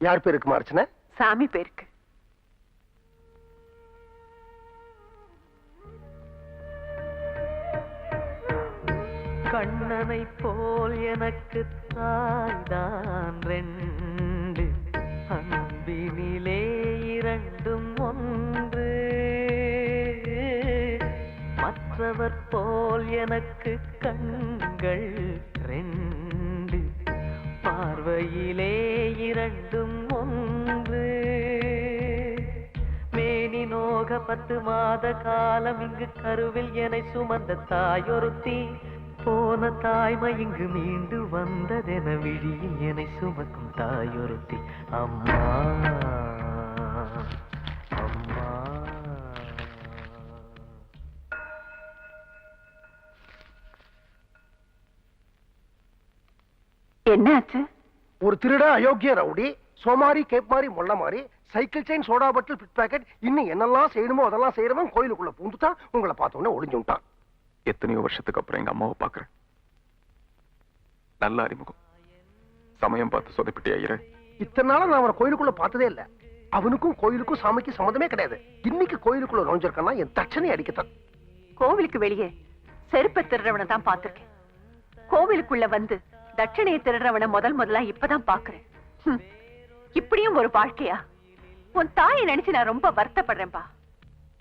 யார் பேருக்கு மார்ச்சன? சாமி பேருக்கு. கண்ணனை போல் எனக்கு தாய்தான் ரெண்டு, அன்பினிலே இரண்டும் ஒன்று. மற்றவர் போல் எனக்கு கண்கள் ரெண்டு, பார்வையிலே இரண்டும் ஒன்று. மேனி நோக 10 மாத காலம் இங்கு கருவில் என்னை சுமந்த தாயொருத்தி, போன தாய்மை இங்கு மீண்டு வந்ததென விழியில் என்னை சுமக்கும் தாயொருத்தி. அம்மா அம்மா. என்ன ஆச்சு? ஒரு திருடா அயோக்கிய ரவுடி, சோமாரி கேப் மாரி மொள்ள மாறி, cycle chain soda bottle pickpocket, இன்னும் என்னெல்லாம் செய்யணுமோ அதெல்லாம் செய்யறவன் கோயிலுக்குள்ள பூந்துட்டான். உங்களை பார்த்தோன்னே ஒளிஞ்சுட்டான். எத்தனையோ வருஷத்துக்கு அப்புறம் எங்க அம்மாவை பாக்குறேன். நல்ல அறிமுகம். சமயம் பார்த்து சொதப்பிட்டே ஐயர. இத்தனை நாளா நான் அவனை கோயிலுக்குள்ள பார்த்ததே இல்ல. அவனுக்கும் கோயிலுக்கும் சாமிக்கு சம்மந்தமே கிடையாது. இன்னைக்கு கோயிலுக்குள்ள நுழைஞ்சிருக்கானா என் தட்சணை அடிக்கத்தான். கோவிலுக்கு வெளியே செருப்பை திருடுறவனை தான் பார்த்திருக்கேன். கோவிலுக்குள்ள வந்து தட்சணையை திருடுறவனை முதலா இப்பதான் பாக்குறேன். இப்படியும் ஒரு வாழ்க்கையா? உன் தாயை நினைச்சு நான் ரொம்ப வருத்தப்படுறேன்பா.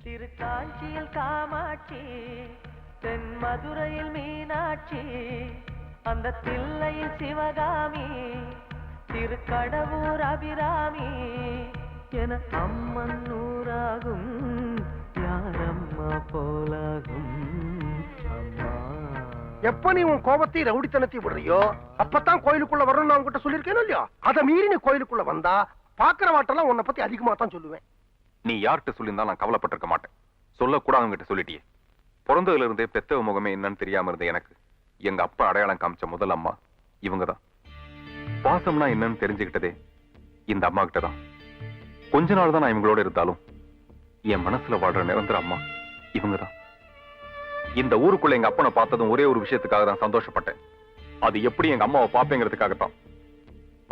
திருக்காஞ்சியில் காமாட்சி, தென் மதுரையில் மீனாட்சி, அந்த தில்லையில் சிவகாமி, திருக்கடவூர் அபிராமி என அம்மன் நூறாகும், யாரம்மா போலாகும். அம்மா. எப்ப நீ உன் கோபத்தை ரவுடித்தனத்தை விடுறியோ அப்பதான் கோயிலுக்குள்ள வரணும் நான் உங்ககிட்ட சொல்லிருக்கேன் இல்லையா? அதை மீறி நீ கோயிலுக்குள்ள வந்தா பாக்குற வாட்டெல்லாம் உன்னை பத்தி அதிகமா தான் சொல்லுவேன். நீ யார்கிட்ட சொல்லியிருந்தா நான் கவலைப்பட்டிருக்க மாட்டேன். சொல்லக்கூடாதுங்கிட்ட சொல்லிட்டியே. பிறந்ததுல இருந்தே பெத்தவ முகமே என்னன்னு தெரியாம இருந்த எனக்கு எங்க அப்பா அடையாளம் காமிச்ச முதல் அம்மா இவங்கதான். பாசம்னா என்னன்னு தெரிஞ்சுக்கிட்டதே இந்த அம்மா கிட்டதான். கொஞ்ச நாள் தான் நான் இவங்களோட இருந்தாலும் என் மனசுல வாழ்ற நிரந்தர அம்மா இவங்கதான். இந்த ஊருக்குள்ள எங்க அப்பனை பார்த்ததும் ஒரே ஒரு விஷயத்துக்காக தான் சந்தோஷப்பட்டேன். அது எப்படி எங்க அம்மாவை பாப்பேங்கிறதுக்காகத்தான்.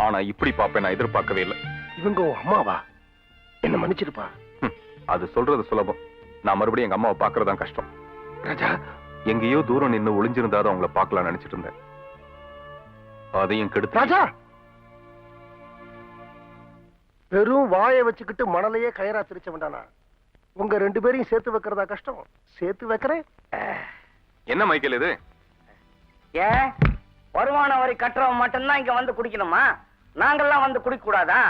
ஆனா இப்படி பாப்பேன் நான் எதிர்பார்க்கவே இல்லை. இவங்க அம்மாவா? என்ன மன்னிச்சிருப்பா. அது சொல்றது சுலபம். நான் மறுபடியும் எங்க அம்மாவை பாக்குறதுதான் கஷ்டம். ராஜா, எங்கேயோ தூரம் நின்று ஒளிஞ்சிருந்தாதான் அவங்கள பார்க்கலாம் நினைச்சிட்டு இருந்தேன். அதையும் கெடுத்து. ராஜா, வெறும் வாயை வச்சுக்கிட்டு மணலையே கயிறா திரிச்ச வேண்டானா? உங்க 2 பேரையும் சேர்த்து வைக்கிறதா கஷ்டம். சேர்த்து வைக்கிறேன். என்ன மைக்கேல் இது? ஏன் வருமான வரி கட்டுறவன் மட்டும்தான் இங்க வந்து குடிக்கணுமா? நாங்கெல்லாம் வந்து குடிக்க கூடாதா?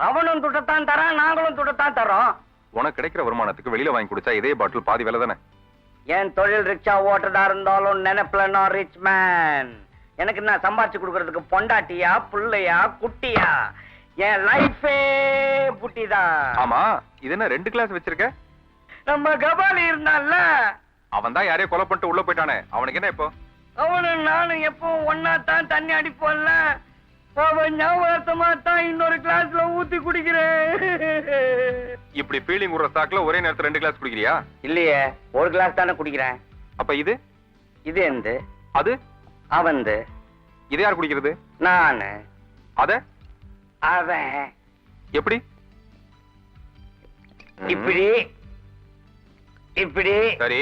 அவனும் துட்டத்தான் தரான், நாங்களும் துட்டத்தான் தரோம். உனக்கு கிடைக்கிற வருமானத்துக்கு வெளியில வாங்கி குடிச்சா இதே பாட்டில் பாதி வேலை தானே. என் தொழில் ரிக்ஷா ஓட்டுறதா இருந்தாலும் நினைப்புல ரிச் மேன். எனக்கு நான் சம்பாரிச்சு கொடுக்கறதுக்கு பொண்டாட்டியா, புள்ளையா, குட்டியா? என் லைஃபே புட்டிதான். ஆமா, இது என்ன 2 கிளாஸ் வச்சிருக்க? நம்ம கபாலி இருந்தான்ல, அவன் தான் யாரையோ கொலை பண்ணிட்டு உள்ள போயிட்டானே, அவனுக்கு என்ன இப்போ? அவனும் நானும் எப்பவும் ஒன்னாத்தான் தண்ணி அடிப்போம்ல. அவன் ஞாபகமா தான் இன்னொரு கிளாஸ்ல ஊத்தி குடிக்கிறேன். இப்படி ஃபீலிங் உற சாக்குல ஒரே நேரத்துல 2 கிளாஸ் குடிக்கிறியா? இல்லையே, ஒரு கிளாஸ் தானே குடிக்கிறேன். அப்ப இது இது எந்த? அது அவந்து. இது யார் குடிக்கிறது? நானு. அத அவன். எப்படி? இப்படி இப்படி. சரி,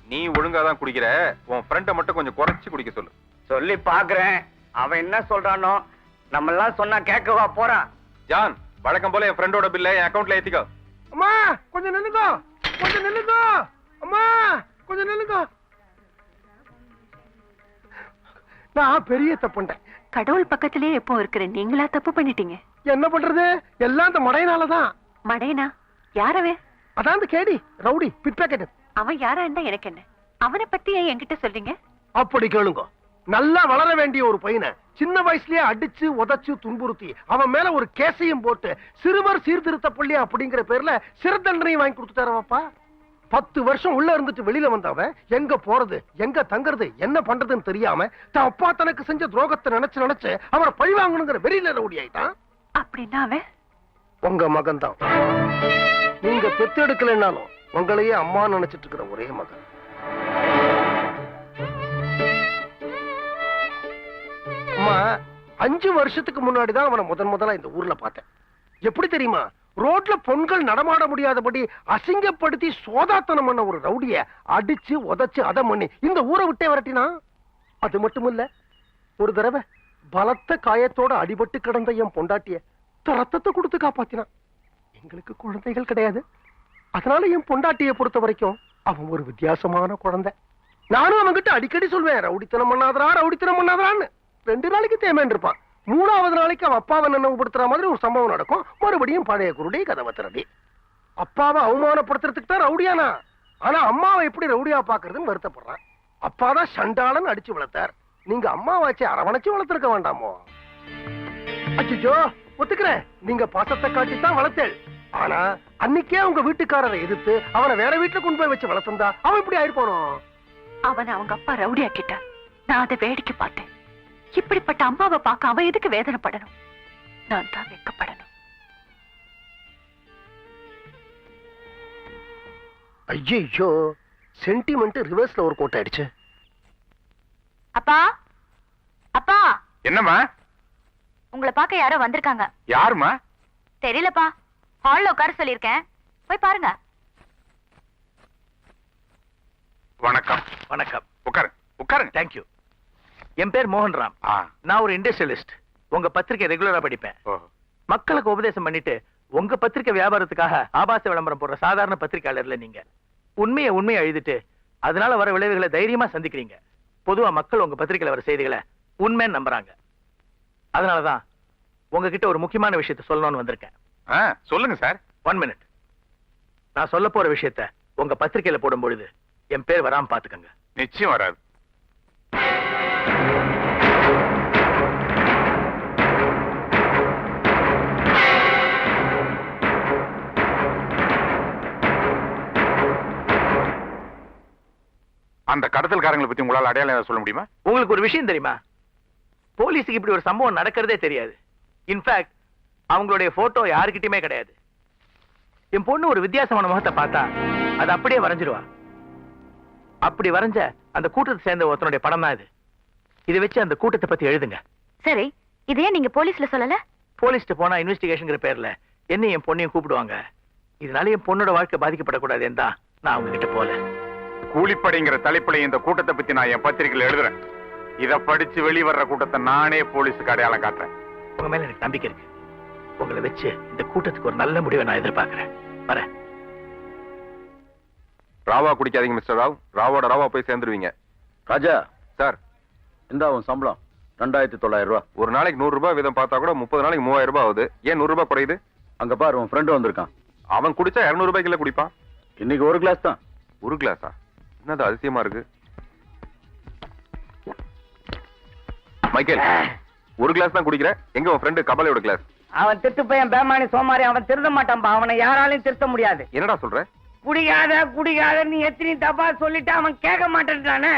நீ ஒழுங்காதான் குடிக்கிற. உன் ஃப்ரெண்ட மட்டும் கொஞ்சம் குறைச்சு குடிக்க சொல்லு. சொல்லி பாக்குறேன். அவன் என்ன சொல்றானோ? நம்ம எல்லாம் சொன்னா கேட்கவா போறான்? ஜான், வழக்கம் போல என் ஃப்ரெண்டோட பில்ல என் அக்கவுண்ட்ல ஏத்திக்கோ. அம்மா கொஞ்சம் நில்லுங்க, கொஞ்சம் நில்லுங்க. அம்மா கொஞ்சம் நில்லுங்க. நான் பெரிய தப்புண்டேன். கடவுள் பக்கத்திலே எப்போ இருக்கிற நீங்களா தப்பு பண்ணிட்டீங்க? என்ன பண்றது? எல்லாம் அந்த மடையனாலதான். மடையனா? யாரவே? அதான் அந்த கேடி ரவுடி பிட் பாக்கெட். அவன் யாரா இருந்தா எனக்கு என்ன? அவனை பத்தி ஏன் என்கிட்ட சொல்றீங்க? அப்படி கேளுங்க. நல்லா வளர வேண்டிய ஒரு பையனை சின்ன வயசுலயே அடிச்சு உதைச்சு துன்புறுத்தி அவன் மேல ஒரு கேசையும் போட்டு சிறுவர் சீர்திருத்த பள்ளி அப்படிங்கிற பேர்ல சிறை தண்டனையும் வாங்கி கொடுத்துட்டாரப்பா. 10 வருஷம் உள்ள இருந்துட்டு வெளியில வந்தவன் எங்க போறது, எங்க தங்குறது, என்ன பண்றதுன்னு தெரியாம தான் அப்பா தனக்கு செஞ்ச துரோகத்தை நினைச்சு அவரை பழி வாங்கணுங்கிற வெறியில ரவுடி ஆயிட்டான். அப்படின்னா அவன் உங்க மகன் தான். நீங்க பெத்தெடுக்கலைன்னாலும் உங்களையே அம்மா நினைச்சிட்டு இருக்கிற ஒரே மகன். அம்மா 5 வருஷத்துக்கு முன்னாடி தான் அவனை முதல்ல இந்த ஊர்ல பார்த்தேன். எப்படி தெரியுமா? ரோட்ல பொண்கள் நடமாட முடியாதபடி அசிங்கப்படுத்தி சோதாத்தனம் பண்ண ஒரு ரவுடிய அடிச்சு உதைச்சு அதம் பண்ணி இந்த ஊரை விட்டே விரட்டினா. அது மட்டும் இல்ல, ஒரு தடவை பலத்த காயத்தோட அடிபட்டு கிடந்த என் பொண்டாட்டிய ரத்தத்தை கொடுத்து காப்பாத்தினான். எங்களுக்கு குழந்தைகள் கிடையாது, அதனால என் பொண்டாட்டியை பொறுத்த வரைக்கும் அவன் ஒரு வித்தியாசமான குழந்தை. நானும் அவன்கிட்ட அடிக்கடி சொல்வேன், ரவுடித்தனம் பண்ணாதரான்னு. 2 நாளைக்கு தேமேன் இருப்பான். 3வது நாளைக்கு அவன் அப்பாவை நினைவுபடுத்துற மாதிரி ஒரு சம்பவம் நடக்கும். மறுபடியும் பழைய குருடி கதவை திறடி. அப்பாவை அவமானப்படுத்துறதுக்கு தான் ரவுடியானா, ஆனா அம்மாவை எப்படி ரவுடியா பாக்குறதுன்னு வருத்தப்படுறான். அப்பாதான் சண்டாளன் அடிச்சு வளர்த்தார், நீங்க அம்மாவாச்சு அரவணைச்சு வளர்த்திருக்க வேண்டாமோ? அச்சோ, ஒத்துக்கிறேன், நீங்க பாசத்தை காட்டித்தான் வளர்த்தேள். ஆனா அன்னைக்கே உங்க வீட்டுக்காரரை எதிர்த்து அவனை வேற வீட்டுல கொண்டு போய் வச்சு வளர்த்திருந்தா அவன் இப்படி ஆயிருப்பானோ? அவன் அவங்க அப்பா ரவுடியா கிட்ட நான் அதை வேடிக்கை பார்த்தேன். இப்படிப்பட்ட அம்மாவை பார்க்க அவன் எதுக்கு வேதனைப்படணும்? நான் தான் வெட்கப்படணும். ஐயோ, சென்டிமெண்ட் ரிவர்ஸ்ல ஒரு கோட்டை அடிச்சு. அப்பா அப்பா, என்னம்மா? உங்களை பார்க்க யாரோ வந்திருக்காங்க. யாருமா? தெரியலப்பா, ஹால்ல உட்கார சொல்லிருக்கேன், போய் பாருங்க. வணக்கம். வணக்கம். உட்காருங்க. தேங்க்யூ. என் பேர் மோகன்ராம். நான் ஒரு இண்டஸ்ட்ரியலிஸ்ட். உங்க பத்திரிக்கை ரெகுலரா படிப்பேன். மக்களுக்கு உபதேசம் பண்ணிட்டு உங்க பத்திரிக்கை வியாபாரத்துக்காக ஆபாச விளம்பரம் போடுற சாதாரண பத்திரிக்கையாளர்ல நீங்க. உண்மையை எழுதிட்டு அதனால வர விளைவுகளை தைரியமா சந்திக்கிறீங்க. பொதுவா மக்கள் உங்க பத்திரிக்கையில வர செய்திகளை உண்மைன்னு நம்புறாங்க. அதனாலதான் உங்ககிட்ட ஒரு முக்கியமான விஷயத்தை சொல்லணும்னு வந்திருக்கேன். சொல்லுங்க சார். 1 மினிட். நான் சொல்ல போற விஷயத்த உங்க பத்திரிக்கையில போடும் பொழுது என் பேர் வராம பாத்துக்கங்க. நிச்சயம் வராது. அந்த கடத்தல்காரங்களை பத்தி உங்களால அடையாளம் சொல்ல முடியுமா? உங்களுக்கு ஒரு விஷயம் தெரியுமா? போலீஸுக்கு இப்படி ஒரு சம்பவம் நடக்கிறதே தெரியாது. இன்ஃபேக்ட் அவங்களுடைய போட்டோ யாருக்கிட்டயுமே கிடையாது. என் பொண்ணு ஒரு வித்தியாசமான முகத்தை பார்த்தா அது அப்படியே வரைஞ்சிருவா. அப்படி வரைஞ்ச அந்த கூட்டத்தை சேர்ந்த ஒருத்தனுடைய படம் தான் இது. இதை வச்சு அந்த கூட்டத்தை பத்தி எழுதுங்க. சரி, இதையே நீங்க போலீஸ்ல சொல்லல? போலீஸ்ட போனா இன்வெஸ்டிகேஷன் பேர்ல என்ன என் பொண்ணையும் கூப்பிடுவாங்க. இதனால என் பொண்ணோட வாழ்க்கை பாதிக்கப்படக்கூடாதுன்னு தான் நான் அவங்க கிட்ட போல. கூலிப்படைங்கிற தலைப்புல இந்த கூட்டத்தை பத்தி நான் என் பத்திரிகையில் எழுதுறேன். இத படிச்சு வெளிவர்ற கூட்டத்தை நானே போலீஸுக்கு அடையாளம் காட்டுறேன். உங்க மேல எனக்கு நம்பிக்கை இருக்கு. உங்களை வச்சு இந்த கூட்டத்துக்கு ஒரு நல்ல முடிவை நான் எதிர்பார்க்கிறேன். வரேன். ராவா குடிக்காதீங்க மிஸ்டர் ராவ். ராவோட ராவா போய் சேர்ந்துருவீங்க. ராஜா சார், இந்த உன் சம்பளம் 2900 ரூபாய். ஒரு நாளைக்கு 100 ரூபாய் வீதம் பார்த்தா கூட 30 நாளைக்கு 3000 ரூபாய் ஆகுது. ஏன் 100 ரூபாய் குறையுது? அங்க பாரு, உன் ஃப்ரெண்டு வந்திருக்கான். அவன் குடிச்சா 200 ரூபாய்க்குள்ள குடிப்பான். இன்னைக்கு ஒரு கிளாஸ் தான். ஒரு கிளாஸா? என்னது அதிசயமா இருக்கு. மைக்கேல், ஒரு கிளாஸ் தான் குடிக்கிற. எங்க உன் ஃப்ரெண்டு கபாலியோட கிளாஸ்? அவன் திருட்டு பையன், பேமானி சோமாரி, அவன் திருத்த மாட்டான்பா. அவனை யாராலையும் திருத்த முடியாது. என்னடா சொல்ற? குடிக்காத நீ எத்தனை தப்பா சொல்லிட்டு அவன் கேட்க மாட்டேன்றானே.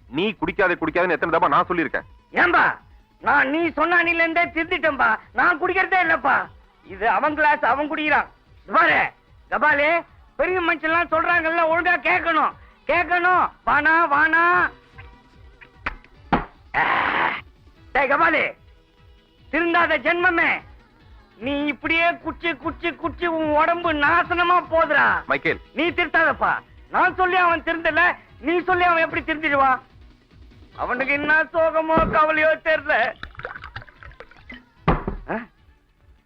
நீ குடிக்காதுன்னு எத்தனை தப்பா நான் சொல்லியிருக்கேன். ஏன்பா, நான் நீ சொன்னில இருந்தே திருத்திட்டேன்பா. நான் குடிக்கிறதே இல்லப்பா. இது அவன் கிளாஸ், அவன் குடிக்கிறான். பாரு கபாலே, பெரிய மனுஷன்லாம் சொல்றாங்கல்ல, ஒழுங்கா கேட்கணும். வானா டேய் கபாலே, திருந்தாத ஜென்மமே, நீ இப்படியே குச்சி உன் உடம்பு நாசனமா போதுடா. மைக்கேல், நீ திருத்தாதப்பா. நான் சொல்லி அவன் திருந்தல, நீ சொல்லி அவன் எப்படி திருந்திடுவான்? அவனுக்கு என்ன சோகமோ கவலையோ தெரியல.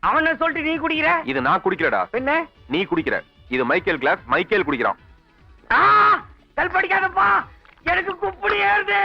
அவனை சொல்லிட்டு நீ குடிக்கிற? இது நான் குடிக்கிறடா. என்ன நீ குடிக்கிற? இது மைக்கேல் கிளாஸ். மைக்கேல் குடிக்கிறான். கல் படிக்காதப்பா, எனக்கு குப்படி ஏறுது.